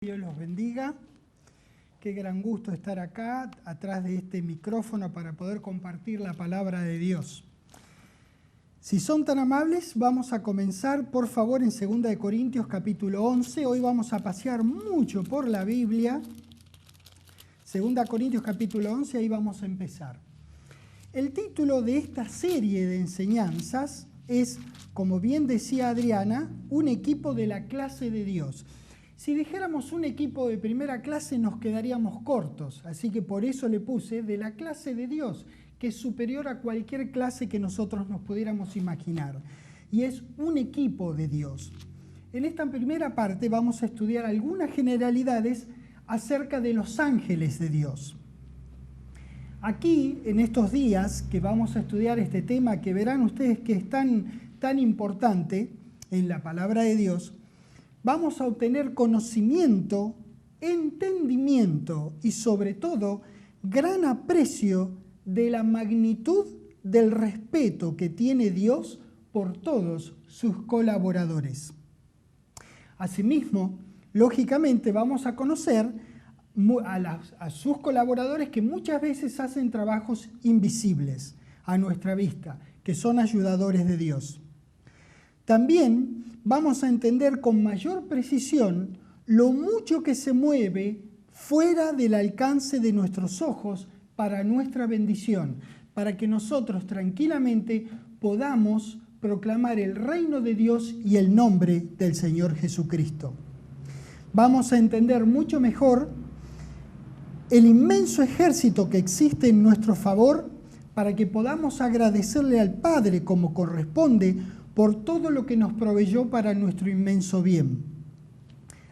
Dios los bendiga. Qué gran gusto estar acá, atrás de este micrófono, para poder compartir la palabra de Dios. Si son tan amables, vamos a comenzar, por favor, en 2 Corintios capítulo 11. Hoy vamos a pasear mucho por la Biblia. 2 Corintios capítulo 11, ahí vamos a empezar. El título de esta serie de enseñanzas es, como bien decía Adriana, un equipo de la clase de Dios. Si dijéramos un equipo de primera clase nos quedaríamos cortos, así que por eso le puse de la clase de Dios, que es superior a cualquier clase que nosotros nos pudiéramos imaginar. Y es un equipo de Dios. En esta primera parte vamos a estudiar algunas generalidades acerca de los ángeles de Dios. Aquí, en estos días que vamos a estudiar este tema, que verán ustedes que es tan importante en la palabra de Dios, vamos a obtener conocimiento, entendimiento y sobre todo gran aprecio de la magnitud del respeto que tiene Dios por todos sus colaboradores. Asimismo, lógicamente vamos a conocer a sus colaboradores que muchas veces hacen trabajos invisibles a nuestra vista, que son ayudadores de Dios. También vamos a entender con mayor precisión lo mucho que se mueve fuera del alcance de nuestros ojos para nuestra bendición, para que nosotros tranquilamente podamos proclamar el reino de Dios y el nombre del Señor Jesucristo. Vamos a entender mucho mejor el inmenso ejército que existe en nuestro favor para que podamos agradecerle al Padre como corresponde por todo lo que nos proveyó para nuestro inmenso bien.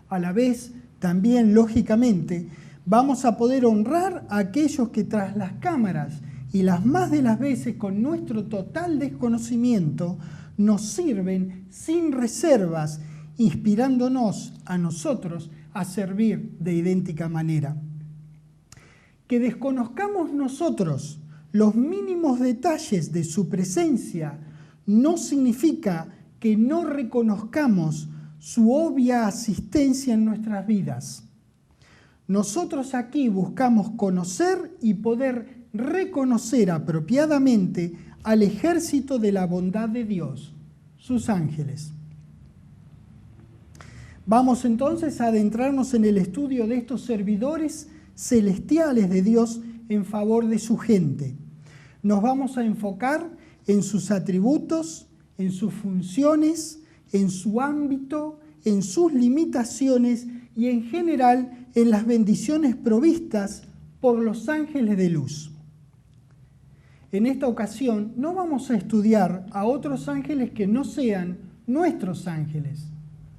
A la vez, también, lógicamente, vamos a poder honrar a aquellos que tras las cámaras y las más de las veces con nuestro total desconocimiento nos sirven sin reservas, inspirándonos a nosotros a servir de idéntica manera. Que desconozcamos nosotros los mínimos detalles de su presencia no significa que no reconozcamos su obvia asistencia en nuestras vidas. Nosotros aquí buscamos conocer y poder reconocer apropiadamente al ejército de la bondad de Dios, sus ángeles. Vamos entonces a adentrarnos en el estudio de estos servidores celestiales de Dios en favor de su gente. Nos vamos a enfocar en sus atributos, en sus funciones, en su ámbito, en sus limitaciones y en general en las bendiciones provistas por los ángeles de luz. En esta ocasión no vamos a estudiar a otros ángeles que no sean nuestros ángeles,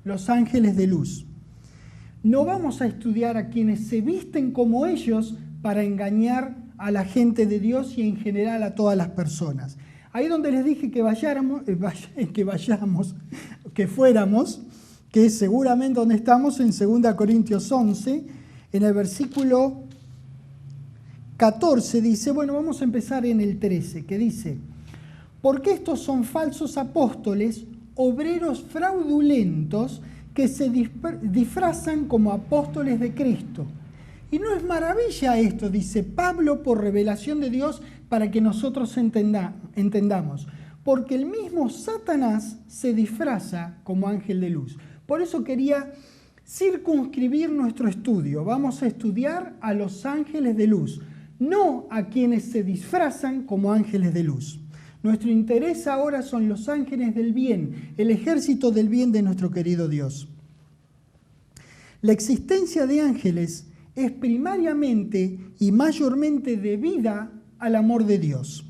los ángeles de luz. No vamos a estudiar a quienes se visten como ellos para engañar a la gente de Dios y en general a todas las personas. Ahí donde les dije que fuéramos, que es seguramente donde estamos en 2 Corintios 11, en el versículo 14 dice, bueno, vamos a empezar en el 13, que dice, porque estos son falsos apóstoles, obreros fraudulentos, que se disfrazan como apóstoles de Cristo. Y no es maravilla esto, dice Pablo, por revelación de Dios, para que nosotros entendamos. Porque el mismo Satanás se disfraza como ángel de luz. Por eso quería circunscribir nuestro estudio. Vamos a estudiar a los ángeles de luz, no a quienes se disfrazan como ángeles de luz. Nuestro interés ahora son los ángeles del bien, el ejército del bien de nuestro querido Dios. La existencia de ángeles es primariamente y mayormente debida al amor de Dios.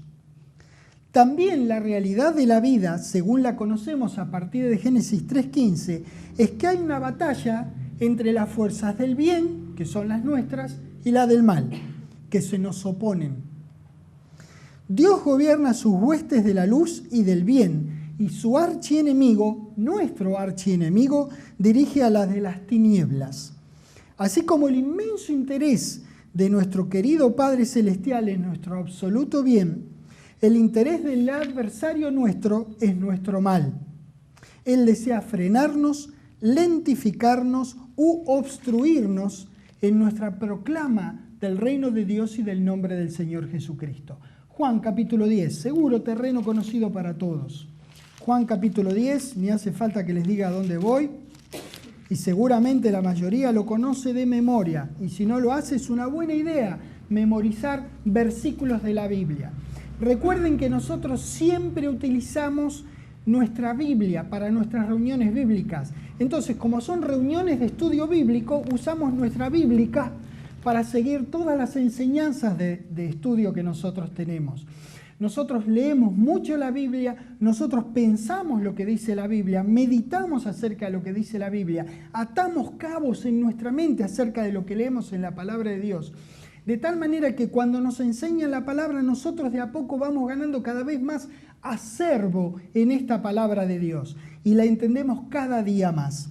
También la realidad de la vida, según la conocemos a partir de Génesis 3:15, es que hay una batalla entre las fuerzas del bien, que son las nuestras, y la del mal, que se nos oponen. Dios gobierna sus huestes de la luz y del bien, y su archienemigo, nuestro archienemigo, dirige a las de las tinieblas. Así como el inmenso interés de nuestro querido Padre Celestial en nuestro absoluto bien, el interés del adversario nuestro es nuestro mal. Él desea frenarnos, lentificarnos u obstruirnos en nuestra proclama del reino de Dios y del nombre del Señor Jesucristo. Juan capítulo 10, seguro terreno conocido para todos. Juan capítulo 10, ni hace falta que les diga a dónde voy, y seguramente la mayoría lo conoce de memoria, y si no lo hace es una buena idea memorizar versículos de la Biblia. Recuerden que nosotros siempre utilizamos nuestra Biblia para nuestras reuniones bíblicas. Entonces, como son reuniones de estudio bíblico, usamos nuestra Bíblica para seguir todas las enseñanzas de estudio que nosotros tenemos. Nosotros leemos mucho la Biblia, nosotros pensamos lo que dice la Biblia, meditamos acerca de lo que dice la Biblia, atamos cabos en nuestra mente acerca de lo que leemos en la palabra de Dios. De tal manera que cuando nos enseñan la palabra, nosotros de a poco vamos ganando cada vez más acervo en esta palabra de Dios y la entendemos cada día más.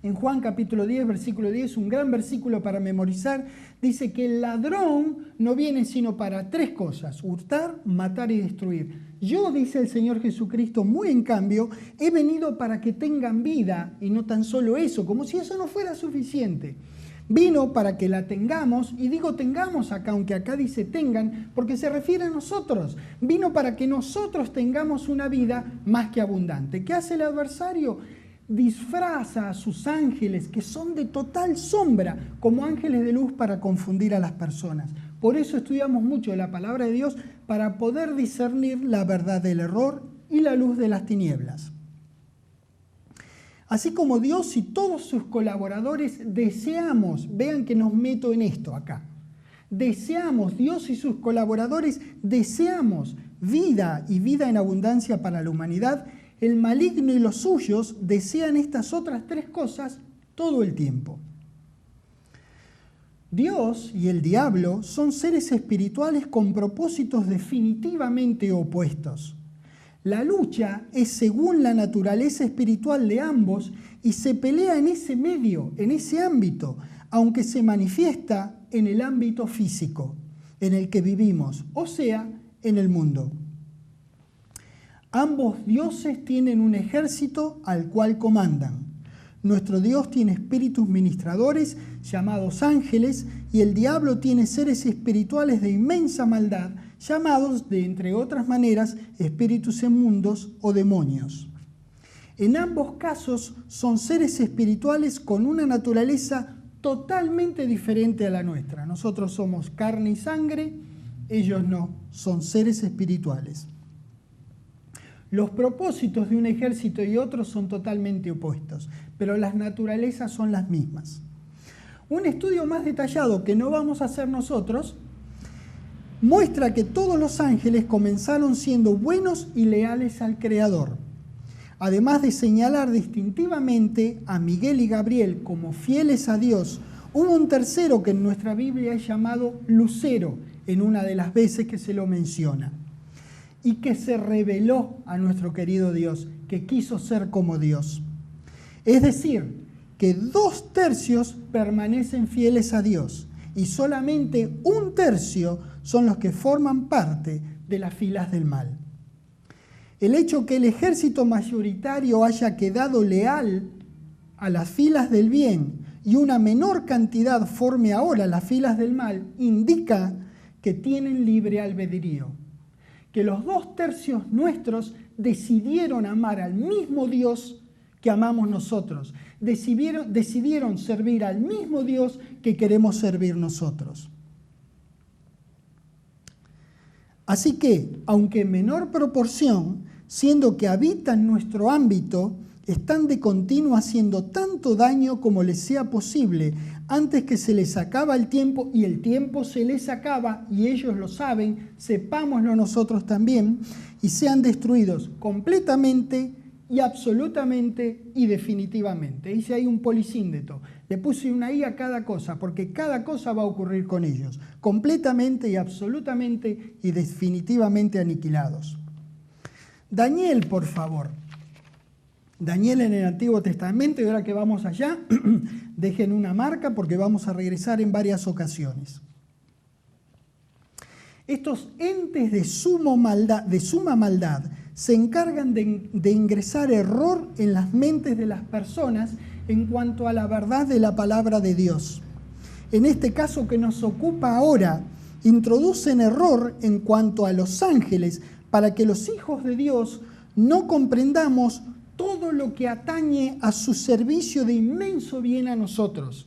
En Juan capítulo 10, versículo 10, un gran versículo para memorizar, dice que el ladrón no viene sino para 3 cosas: hurtar, matar y destruir. Yo, dice el Señor Jesucristo, muy en cambio, he venido para que tengan vida, y no tan solo eso, como si eso no fuera suficiente. Vino para que la tengamos, y digo tengamos acá, aunque acá dice tengan, porque se refiere a nosotros. Vino para que nosotros tengamos una vida más que abundante. ¿Qué hace el adversario? Disfraza a sus ángeles, que son de total sombra, como ángeles de luz para confundir a las personas. Por eso estudiamos mucho la palabra de Dios, para poder discernir la verdad del error y la luz de las tinieblas. Así como Dios y todos sus colaboradores deseamos, vean que nos meto en esto acá, deseamos, Dios y sus colaboradores deseamos vida y vida en abundancia para la humanidad, el maligno y los suyos desean estas otras 3 cosas todo el tiempo. Dios y el diablo son seres espirituales con propósitos definitivamente opuestos. La lucha es según la naturaleza espiritual de ambos y se pelea en ese medio, en ese ámbito, aunque se manifiesta en el ámbito físico en el que vivimos, o sea, en el mundo. Ambos dioses tienen un ejército al cual comandan. Nuestro Dios tiene espíritus ministradores llamados ángeles y el diablo tiene seres espirituales de inmensa maldad llamados, de entre otras maneras, espíritus inmundos o demonios. En ambos casos son seres espirituales con una naturaleza totalmente diferente a la nuestra. Nosotros somos carne y sangre, ellos no, son seres espirituales. Los propósitos de un ejército y otro son totalmente opuestos, pero las naturalezas son las mismas. Un estudio más detallado que no vamos a hacer nosotros muestra que todos los ángeles comenzaron siendo buenos y leales al Creador. Además de señalar distintivamente a Miguel y Gabriel como fieles a Dios, hubo un tercero que en nuestra Biblia es llamado Lucero, en una de las veces que se lo menciona, y que se reveló a nuestro querido Dios, que quiso ser como Dios. Es decir, que 2/3 permanecen fieles a Dios y solamente 1/3 son los que forman parte de las filas del mal. El hecho que el ejército mayoritario haya quedado leal a las filas del bien y una menor cantidad forme ahora las filas del mal indica que tienen libre albedrío, que los 2/3 nuestros decidieron amar al mismo Dios que amamos nosotros, decidieron servir al mismo Dios que queremos servir nosotros. Así que, aunque en menor proporción, siendo que habitan nuestro ámbito, están de continuo haciendo tanto daño como les sea posible, antes que se les acaba el tiempo, y el tiempo se les acaba, y ellos lo saben, sepámoslo nosotros también, y sean destruidos completamente y absolutamente y definitivamente. Hice ahí un polisíndeto, le puse una I a cada cosa, porque cada cosa va a ocurrir con ellos, completamente y absolutamente y definitivamente aniquilados. Daniel, por favor. Daniel en el Antiguo Testamento, y ahora que vamos allá, dejen una marca porque vamos a regresar en varias ocasiones. Estos entes de suma maldad se encargan de ingresar error en las mentes de las personas en cuanto a la verdad de la palabra de Dios. En este caso que nos ocupa ahora, introducen error en cuanto a los ángeles para que los hijos de Dios no comprendamos todo lo que atañe a su servicio de inmenso bien a nosotros.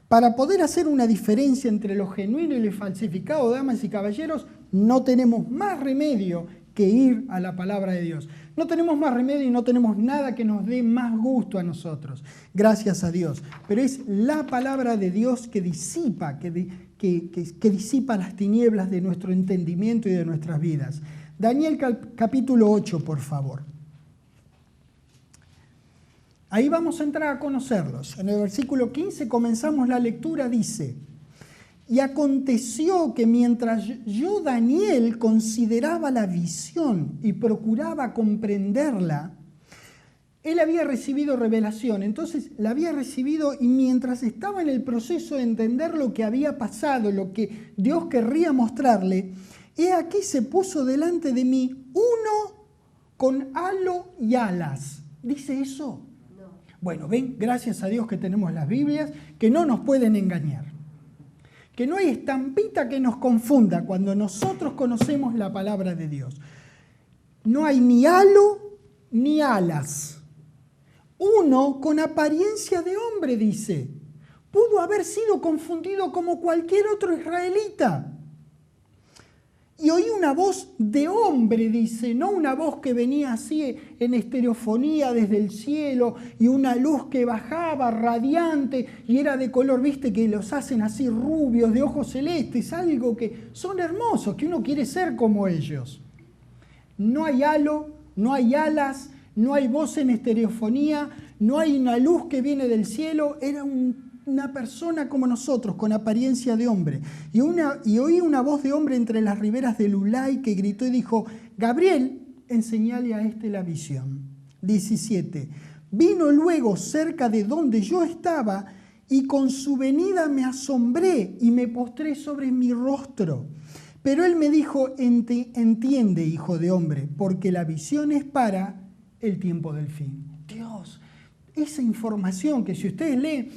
Para poder hacer una diferencia entre lo genuino y lo falsificado, damas y caballeros, no tenemos más remedio que ir a la palabra de Dios. No tenemos más remedio y no tenemos nada que nos dé más gusto a nosotros, gracias a Dios. Pero es la palabra de Dios que disipa, que disipa las tinieblas de nuestro entendimiento y de nuestras vidas. Daniel capítulo 8, por favor. Ahí vamos a entrar a conocerlos. En el versículo 15 comenzamos la lectura, dice: y aconteció que mientras yo, Daniel, consideraba la visión y procuraba comprenderla, él había recibido revelación. Entonces la había recibido y mientras estaba en el proceso de entender lo que había pasado, lo que Dios querría mostrarle, he aquí se puso delante de mí uno con halo y alas. ¿Dice eso? Bueno, ven, gracias a Dios que tenemos las Biblias, que no nos pueden engañar. Que no hay estampita que nos confunda cuando nosotros conocemos la palabra de Dios. No hay ni halo ni alas. Uno con apariencia de hombre, dice. Pudo haber sido confundido como cualquier otro israelita. Y oí una voz de hombre, dice, no una voz que venía así en estereofonía desde el cielo y una luz que bajaba radiante y era de color, viste, que los hacen así rubios, de ojos celestes, algo que son hermosos, que uno quiere ser como ellos. No hay halo, no hay alas, no hay voz en estereofonía, no hay una luz que viene del cielo, era una persona como nosotros, con apariencia de hombre. Y oí una voz de hombre entre las riberas del Ulai que gritó y dijo: Gabriel, enseñale a este la visión. 17. Vino luego cerca de donde yo estaba y con su venida me asombré y me postré sobre mi rostro. Pero él me dijo: entiende, hijo de hombre, porque la visión es para el tiempo del fin. Dios, esa información que si ustedes leen,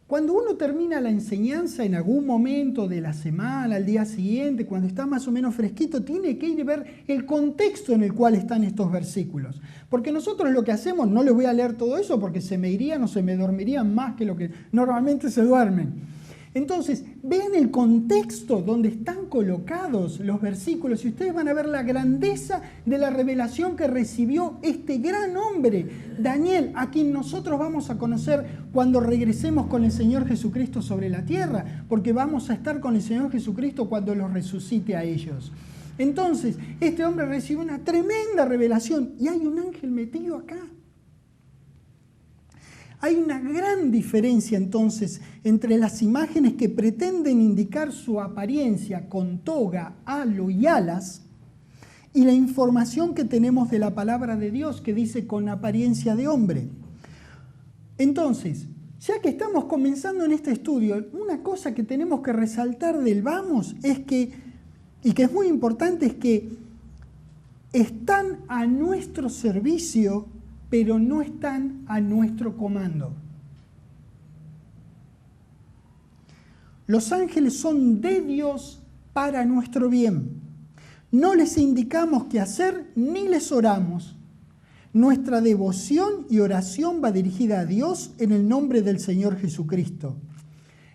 cuando uno termina la enseñanza en algún momento de la semana, al día siguiente, cuando está más o menos fresquito, tiene que ir a ver el contexto en el cual están estos versículos. Porque nosotros lo que hacemos, no les voy a leer todo eso porque se me irían o se me dormirían más que lo que normalmente se duermen. Entonces, vean el contexto donde están colocados los versículos y ustedes van a ver la grandeza de la revelación que recibió este gran hombre, Daniel, a quien nosotros vamos a conocer cuando regresemos con el Señor Jesucristo sobre la tierra, porque vamos a estar con el Señor Jesucristo cuando los resucite a ellos. Entonces, este hombre recibió una tremenda revelación y hay un ángel metido acá. Hay una gran diferencia entonces entre las imágenes que pretenden indicar su apariencia con toga, halo y alas y la información que tenemos de la palabra de Dios que dice con apariencia de hombre. Entonces, ya que estamos comenzando en este estudio, una cosa que tenemos que resaltar del vamos es que, y que es muy importante, es que están a nuestro servicio, pero no están a nuestro comando. Los ángeles son de Dios para nuestro bien. No les indicamos qué hacer ni les oramos. Nuestra devoción y oración va dirigida a Dios en el nombre del Señor Jesucristo.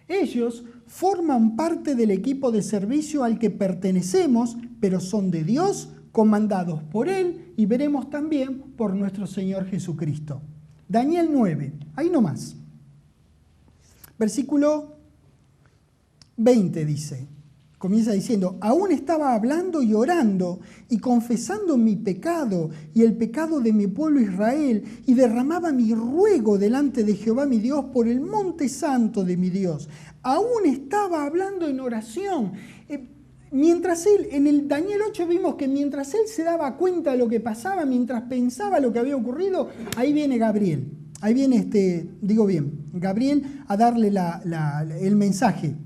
Ellos forman parte del equipo de servicio al que pertenecemos, pero son de Dios, comandados por Él y veremos también por nuestro Señor Jesucristo. Daniel 9, ahí nomás. Versículo 20 dice, comienza diciendo: aún estaba hablando y orando y confesando mi pecado y el pecado de mi pueblo Israel y derramaba mi ruego delante de Jehová mi Dios por el monte santo de mi Dios. Aún estaba hablando en oración. Mientras él, en el Daniel 8 vimos que mientras él se daba cuenta de lo que pasaba, mientras pensaba lo que había ocurrido, ahí viene Gabriel. Ahí viene Gabriel a darle el mensaje.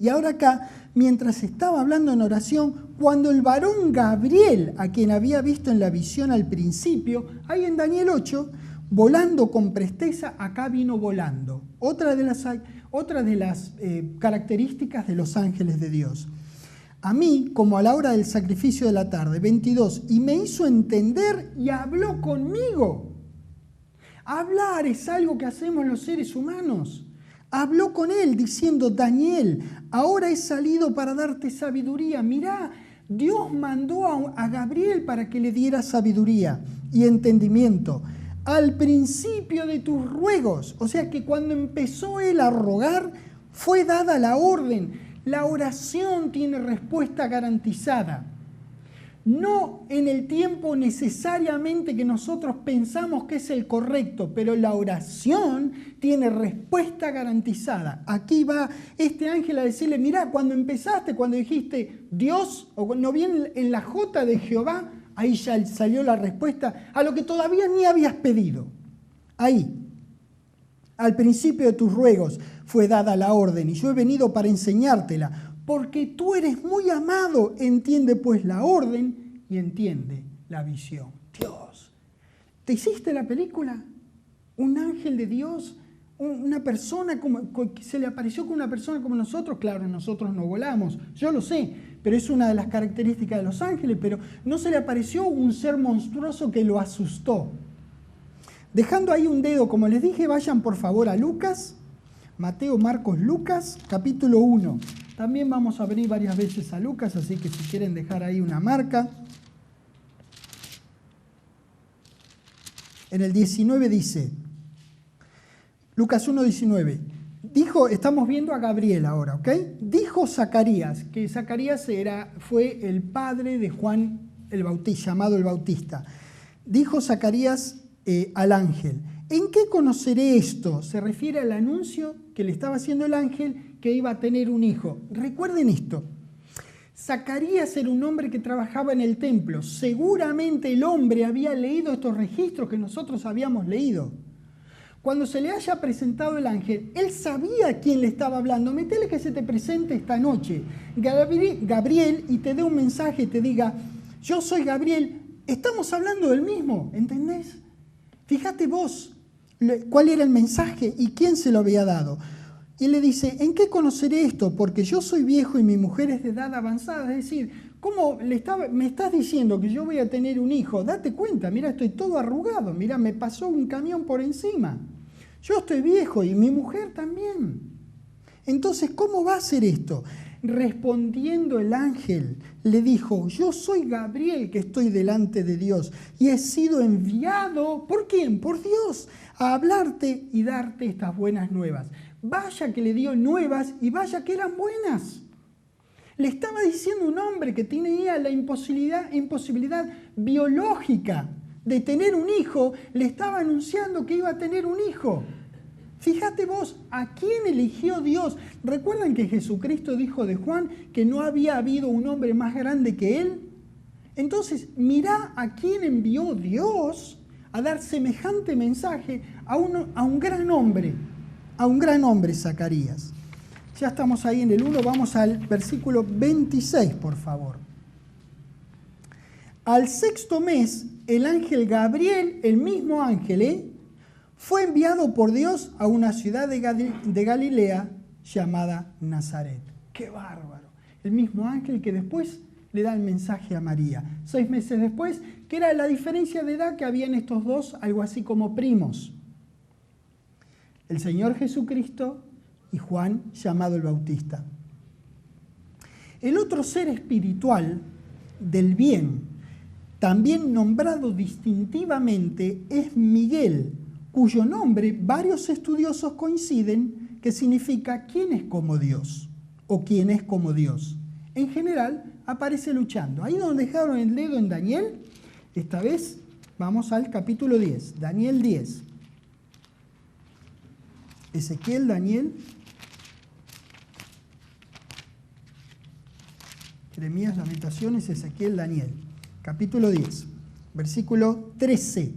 Y ahora acá, mientras estaba hablando en oración, cuando el varón Gabriel, a quien había visto en la visión al principio, ahí en Daniel 8, volando con presteza, acá vino volando. Otra de las características de los ángeles de Dios. A mí, como a la hora del sacrificio de la tarde, 22, y me hizo entender y habló conmigo. Hablar es algo que hacemos los seres humanos. Habló con él diciendo: Daniel, ahora he salido para darte sabiduría. Mirá, Dios mandó a Gabriel para que le diera sabiduría y entendimiento al principio de tus ruegos. O sea que cuando empezó él a rogar, fue dada la orden. La oración tiene respuesta garantizada. No en el tiempo necesariamente que nosotros pensamos que es el correcto, pero la oración tiene respuesta garantizada. Aquí va este ángel a decirle: mirá, cuando empezaste, cuando dijiste Dios, o cuando viene en la J de Jehová, ahí ya salió la respuesta a lo que todavía ni habías pedido. Ahí, al principio de tus ruegos fue dada la orden, y yo he venido para enseñártela. Porque tú eres muy amado, entiende pues la orden y entiende la visión. Dios, ¿te hiciste la película? Un ángel de Dios, una persona que se le apareció con una persona como nosotros. Claro, nosotros no volamos, yo lo sé, pero es una de las características de los ángeles, pero no se le apareció un ser monstruoso que lo asustó. Dejando ahí un dedo, como les dije, vayan por favor a Lucas, Mateo, Marcos, Lucas, capítulo 1. También vamos a venir varias veces a Lucas, así que si quieren dejar ahí una marca. En el 19 dice, Lucas 1, 19, estamos viendo a Gabriel ahora, ¿ok? Dijo Zacarías, que Zacarías fue el padre de Juan el Bautista, llamado el Bautista. Dijo Zacarías al ángel: ¿en qué conoceré esto? Se refiere al anuncio que le estaba haciendo el ángel, que iba a tener un hijo. Recuerden esto, Zacarías era un hombre que trabajaba en el templo. Seguramente el hombre había leído estos registros que nosotros habíamos leído. Cuando se le haya presentado el ángel, él sabía a quién le estaba hablando. Métele que se te presente esta noche Gabriel y te dé un mensaje y te diga: yo soy Gabriel, estamos hablando del mismo, ¿entendés? Fíjate vos cuál era el mensaje y quién se lo había dado. Y le dice: ¿en qué conoceré esto? Porque yo soy viejo y mi mujer es de edad avanzada. Es decir, ¿cómo me estás diciendo que yo voy a tener un hijo? Date cuenta, mira, estoy todo arrugado, mira, me pasó un camión por encima. Yo estoy viejo y mi mujer también. Entonces, ¿cómo va a ser esto? Respondiendo el ángel, le dijo: yo soy Gabriel, que estoy delante de Dios y he sido enviado, ¿por quién? Por Dios, a hablarte y darte estas buenas nuevas. Vaya que le dio nuevas y vaya que eran buenas. Le estaba diciendo un hombre que tenía la imposibilidad biológica de tener un hijo, le estaba anunciando que iba a tener un hijo. Fíjate vos, ¿a quién eligió Dios? ¿Recuerdan que Jesucristo dijo de Juan que no había habido un hombre más grande que él? Entonces, mirá a quién envió Dios a dar semejante mensaje a un gran hombre. A un gran hombre, Zacarías. Ya estamos ahí en el 1, vamos al versículo 26, por favor. Al sexto mes, el ángel Gabriel, el mismo ángel, fue enviado por Dios a una ciudad de Galilea llamada Nazaret. ¡Qué bárbaro! El mismo ángel que después le da el mensaje a María. 6 meses después, que era la diferencia de edad que había en estos dos, algo así como primos. El Señor Jesucristo y Juan, llamado el Bautista. El otro ser espiritual del bien, también nombrado distintivamente, es Miguel, cuyo nombre varios estudiosos coinciden que significa quién es como Dios o quién es como Dios. En general aparece luchando. Ahí donde dejaron el dedo en Daniel, esta vez vamos al capítulo 10, Daniel 10. Ezequiel, Daniel, Jeremías, Lamentaciones, Ezequiel, Daniel. Capítulo 10, versículo 13.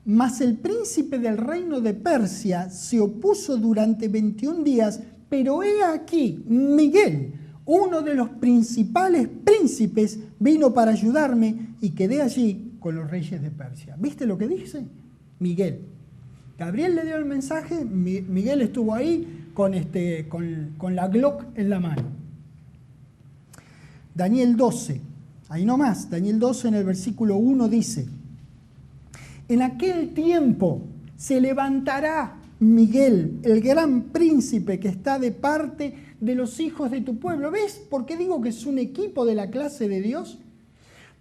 Mas el príncipe del reino de Persia se opuso durante 21 días Pero he aquí, Miguel, uno de los principales príncipes, vino para ayudarme y quedé allí con los reyes de Persia. ¿Viste lo que dice? Miguel. Gabriel le dio el mensaje, Miguel estuvo ahí con la Glock en la mano. Daniel 12, ahí nomás, Daniel 12 en el versículo 1 dice: en aquel tiempo se levantará Miguel, el gran príncipe que está de parte de los hijos de tu pueblo. ¿Ves por qué digo que es un equipo de la clase de Dios?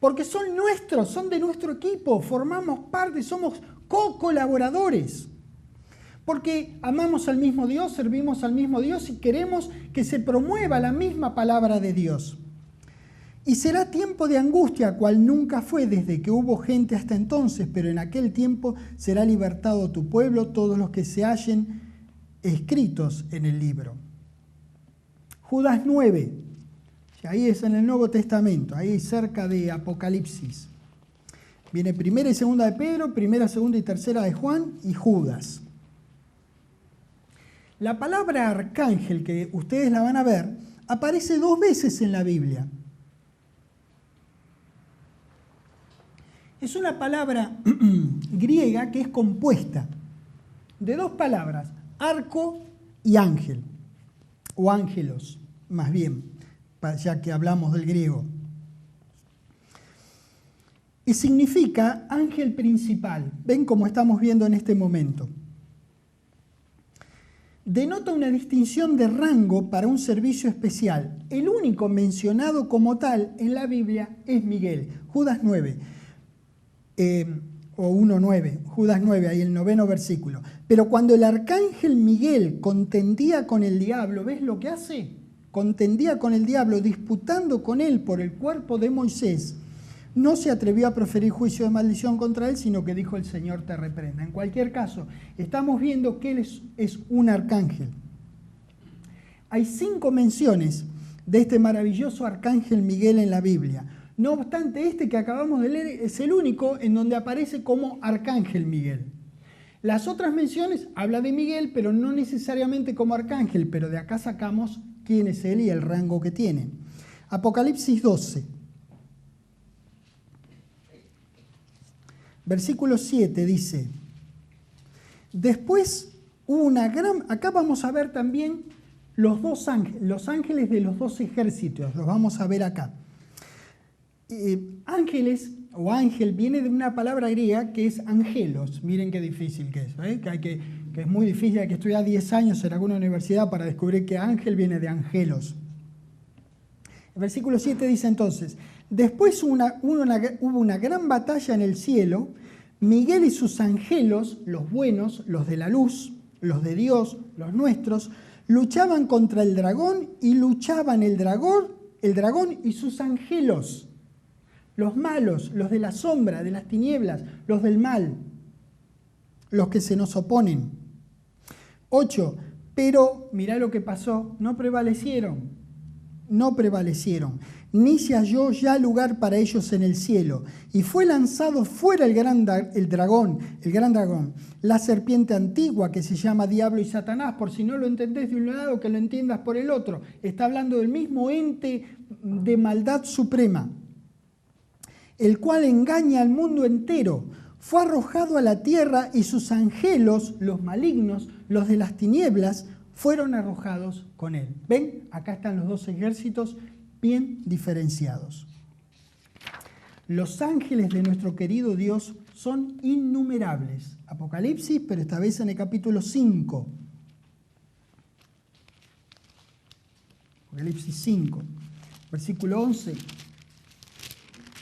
Porque son nuestros, son de nuestro equipo, formamos parte, somos co-colaboradores. Porque amamos al mismo Dios, servimos al mismo Dios y queremos que se promueva la misma palabra de Dios. Y será tiempo de angustia, cual nunca fue desde que hubo gente hasta entonces, pero en aquel tiempo será libertado tu pueblo, todos los que se hallen escritos en el libro. Judas 9, ahí es en el Nuevo Testamento, ahí cerca de Apocalipsis. Viene primera y segunda de Pedro, primera, segunda y tercera de Juan y Judas. La palabra arcángel, que ustedes la van a ver, aparece 2 veces en la Biblia. Es una palabra griega que es compuesta de 2 palabras, arco y ángel, o ángelos, más bien, ya que hablamos del griego. Y significa ángel principal. Ven como estamos viendo en este momento. Denota una distinción de rango para un servicio especial. El único mencionado como tal en la Biblia es Miguel, Judas 9. O 1.9, Judas 9, ahí el 9º versículo. Pero cuando el arcángel Miguel contendía con el diablo, ¿ves lo que hace? Contendía con el diablo, disputando con él por el cuerpo de Moisés, no se atrevió a proferir juicio de maldición contra él, sino que dijo: el Señor te reprenda. En cualquier caso, estamos viendo que él es un arcángel. Hay 5 menciones de este maravilloso arcángel Miguel en la Biblia. No obstante, este que acabamos de leer es el único en donde aparece como arcángel Miguel. Las otras menciones habla de Miguel, pero no necesariamente como arcángel, pero de acá sacamos quién es él y el rango que tiene. Apocalipsis 12. Versículo 7 dice: después hubo una gran... Acá vamos a ver también los ángeles de los 2 ejércitos, los vamos a ver acá. Ángeles o ángel viene de una palabra griega que es angelos. Miren qué difícil que es, ¿eh? que es muy difícil, hay que estudiar 10 años en alguna universidad para descubrir que ángel viene de angelos. El versículo 7 dice entonces: después hubo una gran batalla en el cielo. Miguel y sus angelos, los buenos, los de la luz, los de Dios, los nuestros, luchaban contra el dragón y luchaban el dragón y sus angelos. Los malos, los de la sombra, de las tinieblas, los del mal, los que se nos oponen. 8. Pero, mirá lo que pasó, no prevalecieron, ni se halló ya lugar para ellos en el cielo, y fue lanzado fuera el gran dragón, la serpiente antigua que se llama Diablo y Satanás. Por si no lo entendés de un lado, que lo entiendas por el otro. Está hablando del mismo ente de maldad suprema, el cual engaña al mundo entero. Fue arrojado a la tierra y sus angelos, los malignos, los de las tinieblas, fueron arrojados con él. ¿Ven? Acá están los 2 ejércitos bien diferenciados. Los ángeles de nuestro querido Dios son innumerables. Apocalipsis, pero esta vez en el capítulo 5. Apocalipsis 5, versículo 11.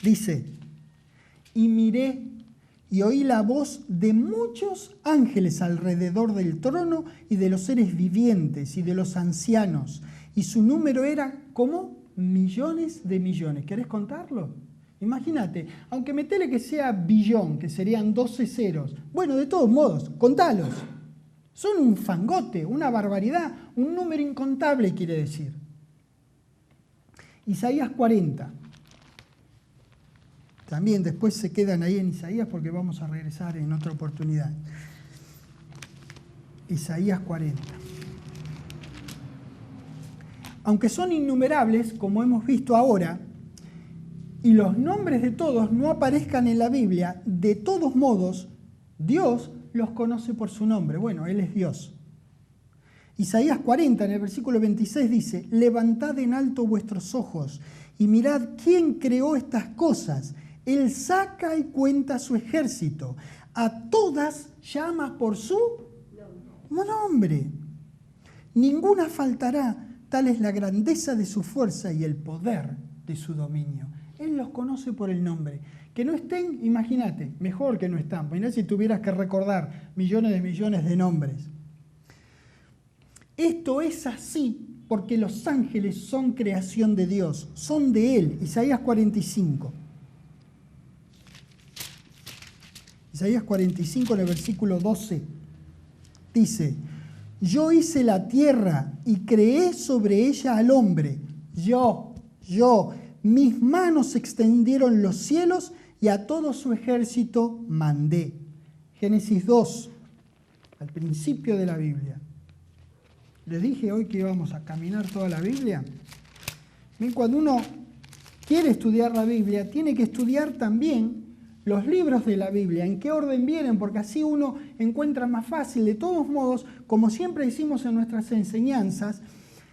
Dice: y miré y oí la voz de muchos ángeles alrededor del trono y de los seres vivientes y de los ancianos, y su número era como millones de millones. ¿Querés contarlo? Imagínate, aunque metele que sea billón, que serían 12 ceros. Bueno, de todos modos, contalos. Son un fangote, una barbaridad, un número incontable quiere decir. Isaías 40. También después se quedan ahí en Isaías porque vamos a regresar en otra oportunidad. Isaías 40. aunque son innumerables, como hemos visto ahora, y los nombres de todos no aparezcan en la Biblia, de todos modos, Dios los conoce por su nombre. Bueno, Él es Dios. Isaías 40, en el versículo 26 dice, levantad en alto vuestros ojos y mirad quién creó estas cosas. Él saca y cuenta su ejército. A todas llama por su nombre. Ninguna faltará, tal es la grandeza de su fuerza y el poder de su dominio. Él los conoce por el nombre. Que no estén, imagínate, mejor que no están. Mirá si tuvieras que recordar millones de nombres. Esto es así porque los ángeles son creación de Dios, son de Él. Isaías 45. Isaías 45 en el versículo 12 dice, yo hice la tierra y creé sobre ella al hombre. Yo, mis manos extendieron los cielos y a todo su ejército mandé. Génesis 2, al principio de la Biblia. Les dije hoy que íbamos a caminar toda la Biblia. Bien, cuando uno quiere estudiar la Biblia, tiene que estudiar también los libros de la Biblia, en qué orden vienen, porque así uno encuentra más fácil. De todos modos, como siempre decimos en nuestras enseñanzas,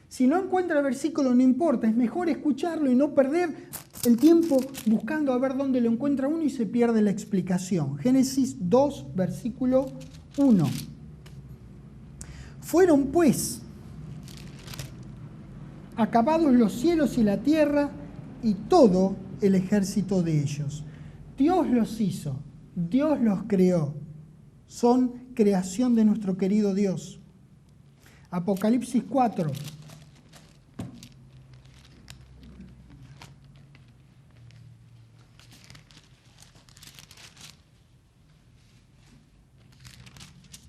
si no encuentra el versículo no importa, es mejor escucharlo y no perder el tiempo buscando a ver dónde lo encuentra uno y se pierde la explicación. Génesis 2, versículo 1. Fueron pues acabados los cielos y la tierra y todo el ejército de ellos. Dios los hizo, Dios los creó, son creación de nuestro querido Dios. Apocalipsis 4.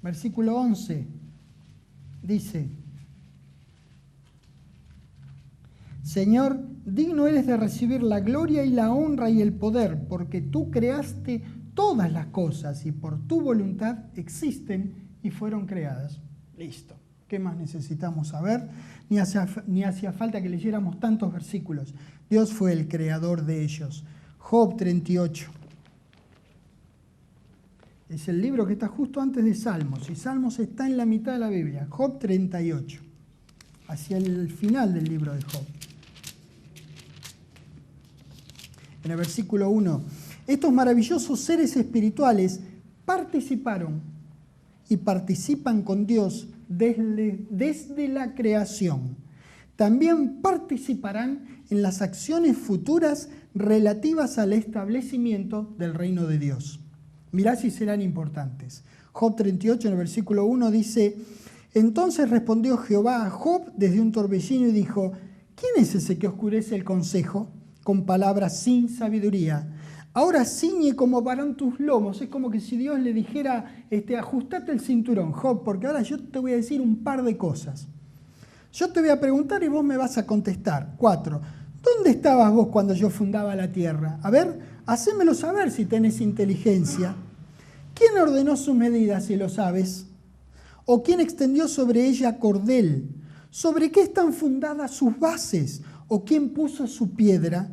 Versículo 11 dice, Señor, digno eres de recibir la gloria y la honra y el poder, porque tú creaste todas las cosas y por tu voluntad existen y fueron creadas. Listo. ¿Qué más necesitamos saber? Ni hacía falta que leyéramos tantos versículos. Dios fue el creador de ellos. Job 38. Es el libro que está justo antes de Salmos, y Salmos está en la mitad de la Biblia. Job 38, hacia el final del libro de Job. En el versículo 1, estos maravillosos seres espirituales participaron y participan con Dios desde la creación. También participarán en las acciones futuras relativas al establecimiento del reino de Dios. Mirá si serán importantes. Job 38, en el versículo 1 dice, entonces respondió Jehová a Job desde un torbellino y dijo, ¿quién es ese que oscurece el consejo con palabras sin sabiduría? Ahora ciñe como varón tus lomos. Es como que si Dios le dijera, ajustate el cinturón, Job, porque ahora yo te voy a decir un par de cosas. Yo te voy a preguntar y vos me vas a contestar. 4. ¿Dónde estabas vos cuando yo fundaba la tierra? A ver, hacémelo saber si tenés inteligencia. ¿Quién ordenó sus medidas, si lo sabes? ¿O quién extendió sobre ella cordel? ¿Sobre qué están fundadas sus bases? ¿O quién puso su piedra?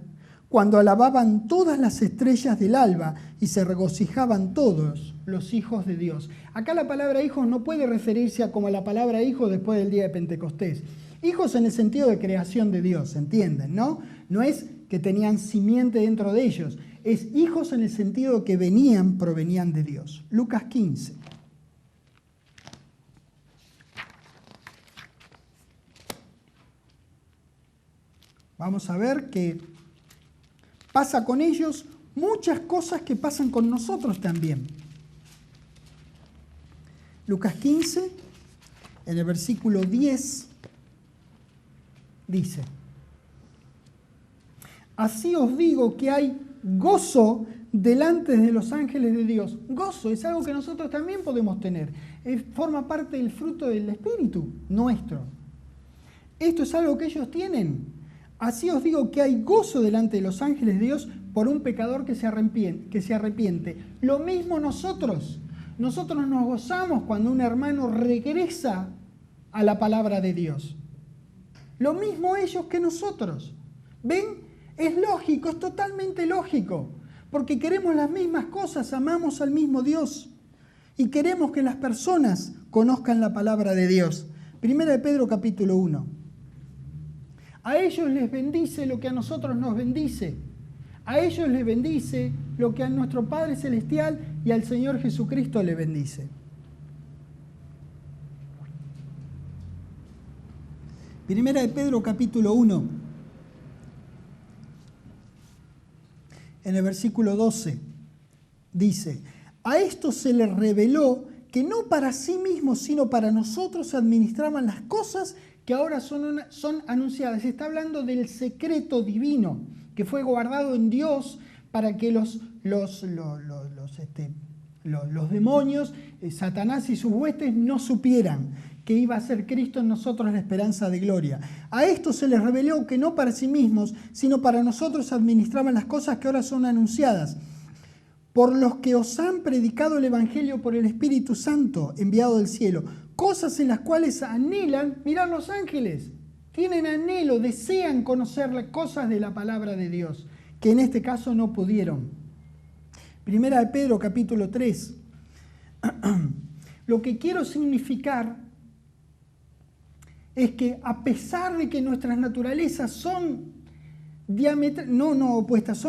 Cuando alababan todas las estrellas del alba y se regocijaban todos los hijos de Dios. Acá la palabra hijos no puede referirse a como la palabra hijo después del día de Pentecostés. Hijos en el sentido de creación de Dios, ¿entienden? No es que tenían simiente dentro de ellos. Es hijos en el sentido que provenían de Dios. Lucas 15. Vamos a ver que pasa con ellos muchas cosas que pasan con nosotros también. Lucas 15, en el versículo 10, dice, así os digo que hay gozo delante de los ángeles de Dios. Gozo es algo que nosotros también podemos tener. Forma parte del fruto del Espíritu nuestro. Esto es algo que ellos tienen. Así os digo que hay gozo delante de los ángeles de Dios por un pecador que se arrepiente. Lo mismo nosotros. Nosotros nos gozamos cuando un hermano regresa a la palabra de Dios. lo mismo ellos que nosotros. ¿Ven? Es lógico, es totalmente lógico, porque queremos las mismas cosas, amamos al mismo Dios y queremos que las personas conozcan la palabra de Dios. Primera de Pedro capítulo 1. A ellos les bendice lo que a nosotros nos bendice. A ellos les bendice lo que a nuestro Padre Celestial y al Señor Jesucristo le bendice. Primera de Pedro capítulo 1, en el versículo 12, dice: a esto se les reveló que no para sí mismos, sino para nosotros administraban las cosas que ahora son anunciadas. Está hablando del secreto divino que fue guardado en Dios para que los demonios, Satanás y sus huestes no supieran que iba a ser Cristo en nosotros la esperanza de gloria. A esto se les reveló que no para sí mismos, sino para nosotros administraban las cosas que ahora son anunciadas, por los que os han predicado el Evangelio por el Espíritu Santo enviado del cielo, cosas en las cuales anhelan, mirad los ángeles, tienen anhelo, desean conocer las cosas de la palabra de Dios, que en este caso no pudieron. Primera de Pedro capítulo 3. Lo que quiero significar es que a pesar de que nuestras naturalezas son opuestas,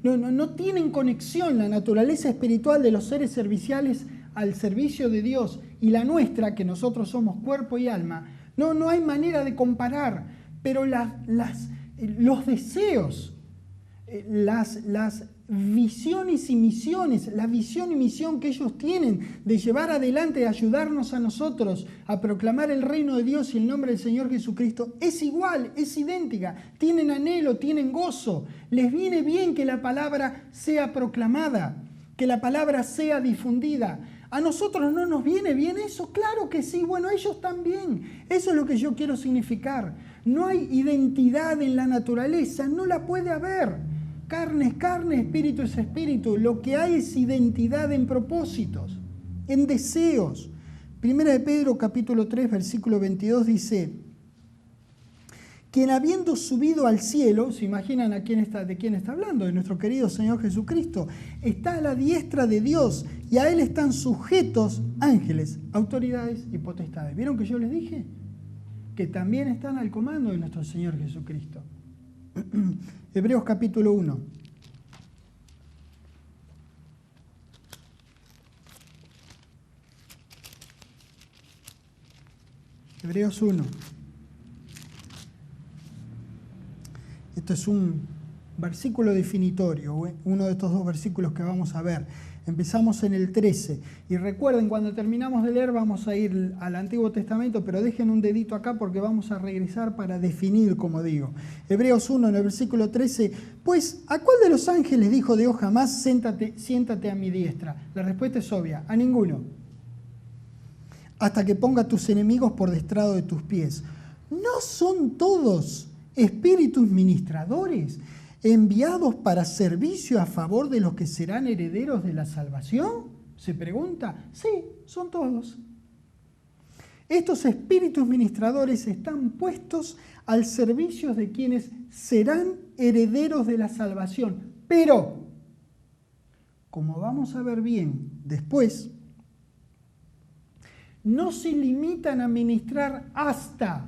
no tienen conexión la naturaleza espiritual de los seres serviciales al servicio de Dios y la nuestra, que nosotros somos cuerpo y alma, no hay manera de comparar, pero los deseos, las visiones y misiones, la visión y misión que ellos tienen de llevar adelante, de ayudarnos a nosotros a proclamar el reino de Dios y el nombre del Señor Jesucristo, es igual, es idéntica. Tienen anhelo, tienen gozo. Les viene bien que la palabra sea proclamada, que la palabra sea difundida. ¿A nosotros no nos viene bien eso? Claro que sí, bueno, ellos también. Eso es lo que yo quiero significar. No hay identidad en la naturaleza, no la puede haber. Carne es carne, espíritu es espíritu. Lo que hay es identidad en propósitos, en deseos. Primera de Pedro capítulo 3, versículo 22 dice: quien habiendo subido al cielo, ¿se imaginan de quién está hablando? De nuestro querido Señor Jesucristo. Está a la diestra de Dios y a Él están sujetos ángeles, autoridades y potestades. ¿Vieron que yo les dije? Que también están al comando de nuestro Señor Jesucristo. Hebreos capítulo 1. Hebreos 1. Esto es un versículo definitorio, uno de estos dos versículos que vamos a ver. Empezamos en el 13. Y recuerden, cuando terminamos de leer vamos a ir al Antiguo Testamento, pero dejen un dedito acá porque vamos a regresar para definir, como digo. Hebreos 1, en el versículo 13. Pues, ¿a cuál de los ángeles dijo Dios jamás, siéntate a mi diestra? La respuesta es obvia, a ninguno. Hasta que ponga a tus enemigos por destrado de tus pies. ¿No son todos espíritus ministradores enviados para servicio a favor de los que serán herederos de la salvación? Se pregunta. Sí, son todos. Estos espíritus ministradores están puestos al servicio de quienes serán herederos de la salvación. Pero, como vamos a ver bien después, no se limitan a ministrar hasta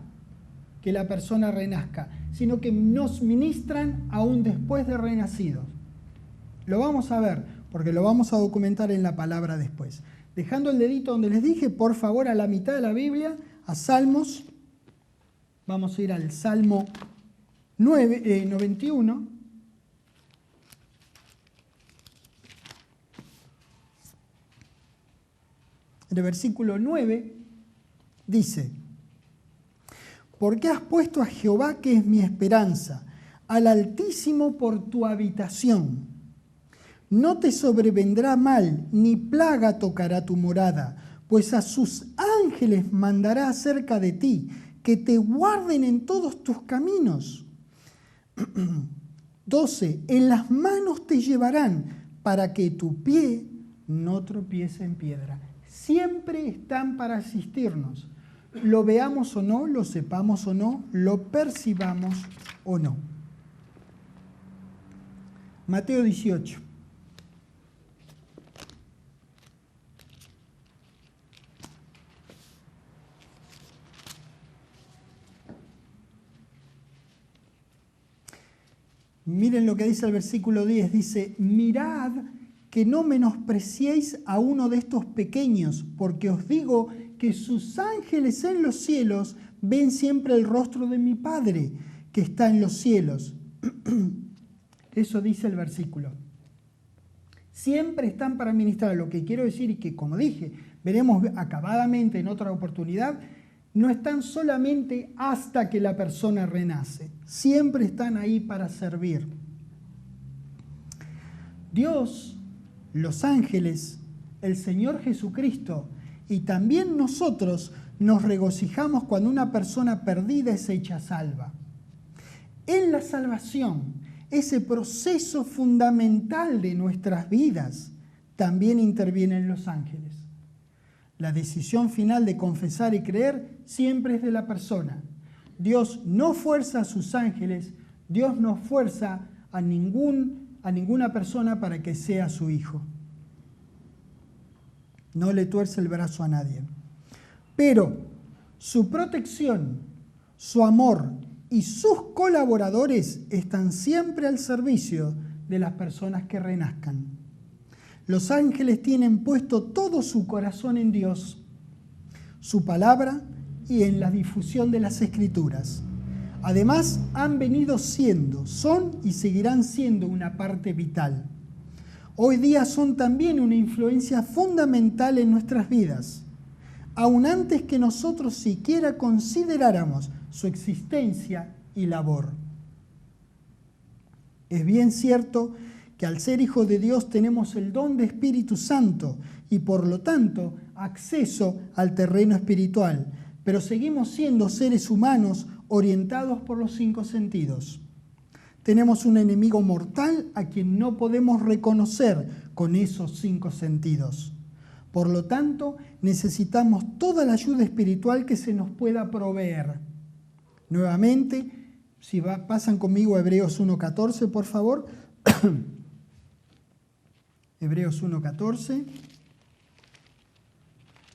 que la persona renazca, sino que nos ministran aún después de renacidos. Lo vamos a ver, porque lo vamos a documentar en la palabra después. Dejando el dedito donde les dije, por favor, a la mitad de la Biblia, a Salmos. Vamos a ir al Salmo 91. En el versículo 9 dice: porque has puesto a Jehová, que es mi esperanza, al Altísimo por tu habitación. No te sobrevendrá mal, ni plaga tocará tu morada, pues a sus ángeles mandará acerca de ti, que te guarden en todos tus caminos. 12. En las manos te llevarán, para que tu pie no tropiece en piedra. Siempre están para asistirnos. lo veamos o no, lo sepamos o no, lo percibamos o no. Mateo 18. Miren lo que dice el versículo 10, dice, mirad que no menospreciéis a uno de estos pequeños, porque os digo que sus ángeles en los cielos ven siempre el rostro de mi Padre que está en los cielos. Eso dice el versículo. Siempre están para ministrar. Lo que quiero decir, y que como dije, veremos acabadamente en otra oportunidad, no están solamente hasta que la persona renace. Siempre están ahí para servir. Dios, los ángeles, el Señor Jesucristo y también nosotros nos regocijamos cuando una persona perdida es hecha salva. En la salvación, ese proceso fundamental de nuestras vidas, también intervienen los ángeles. La decisión final de confesar y creer siempre es de la persona. Dios no fuerza a sus ángeles, Dios no fuerza a ninguna persona para que sea su hijo. No le tuerce el brazo a nadie. Pero su protección, su amor y sus colaboradores están siempre al servicio de las personas que renazcan. Los ángeles tienen puesto todo su corazón en Dios, su palabra y en la difusión de las Escrituras. Además, han venido siendo, son y seguirán siendo una parte vital. Hoy día son también una influencia fundamental en nuestras vidas, aun antes que nosotros siquiera consideráramos su existencia y labor. Es bien cierto que al ser hijos de Dios tenemos el don de Espíritu Santo y por lo tanto acceso al terreno espiritual, pero seguimos siendo seres humanos orientados por los 5 sentidos. Tenemos un enemigo mortal a quien no podemos reconocer con esos 5 sentidos. Por lo tanto, necesitamos toda la ayuda espiritual que se nos pueda proveer. Nuevamente, si pasan conmigo a Hebreos 1:14, por favor. Hebreos 1:14,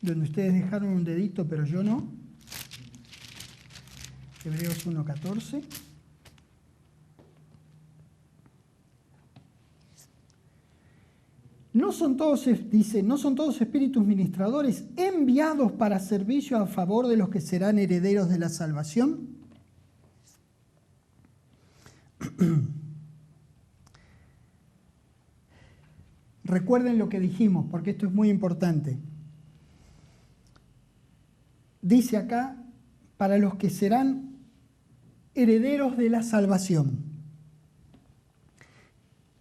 donde ustedes dejaron un dedito, pero yo no. Hebreos 1:14. No son todos espíritus ministradores enviados para servicio a favor de los que serán herederos de la salvación. Recuerden lo que dijimos, porque esto es muy importante. Dice acá, para los que serán herederos de la salvación.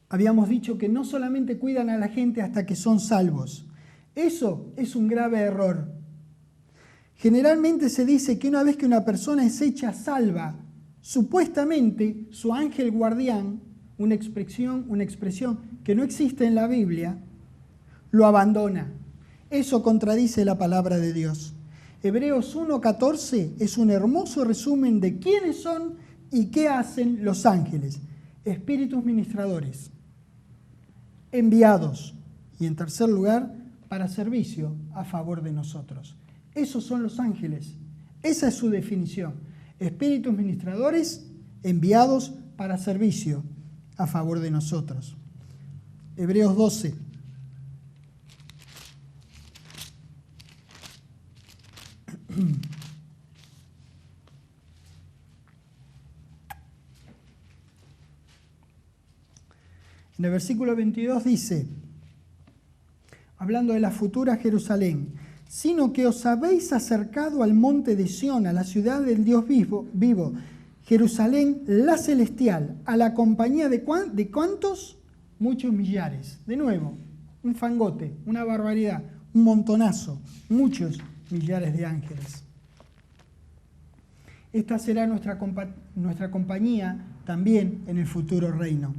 Habíamos dicho que no solamente cuidan a la gente hasta que son salvos. Eso es un grave error. Generalmente se dice que una vez que una persona es hecha salva, supuestamente su ángel guardián, una expresión que no existe en la Biblia, lo abandona. Eso contradice la palabra de Dios. Hebreos 1:14 es un hermoso resumen de quiénes son y qué hacen los ángeles. Espíritus ministradores, enviados y en tercer lugar, para servicio a favor de nosotros. Esos son los ángeles. Esa es su definición. Espíritus ministradores enviados para servicio a favor de nosotros. Hebreos 12. En el versículo 22 dice, hablando de la futura Jerusalén, sino que os habéis acercado al monte de Sión, a la ciudad del Dios vivo, Jerusalén la celestial, a la compañía de ¿cuántos? Muchos millares. De nuevo, un fangote, una barbaridad, un montonazo, muchos millares de ángeles. Esta será nuestra compañía también en el futuro reino.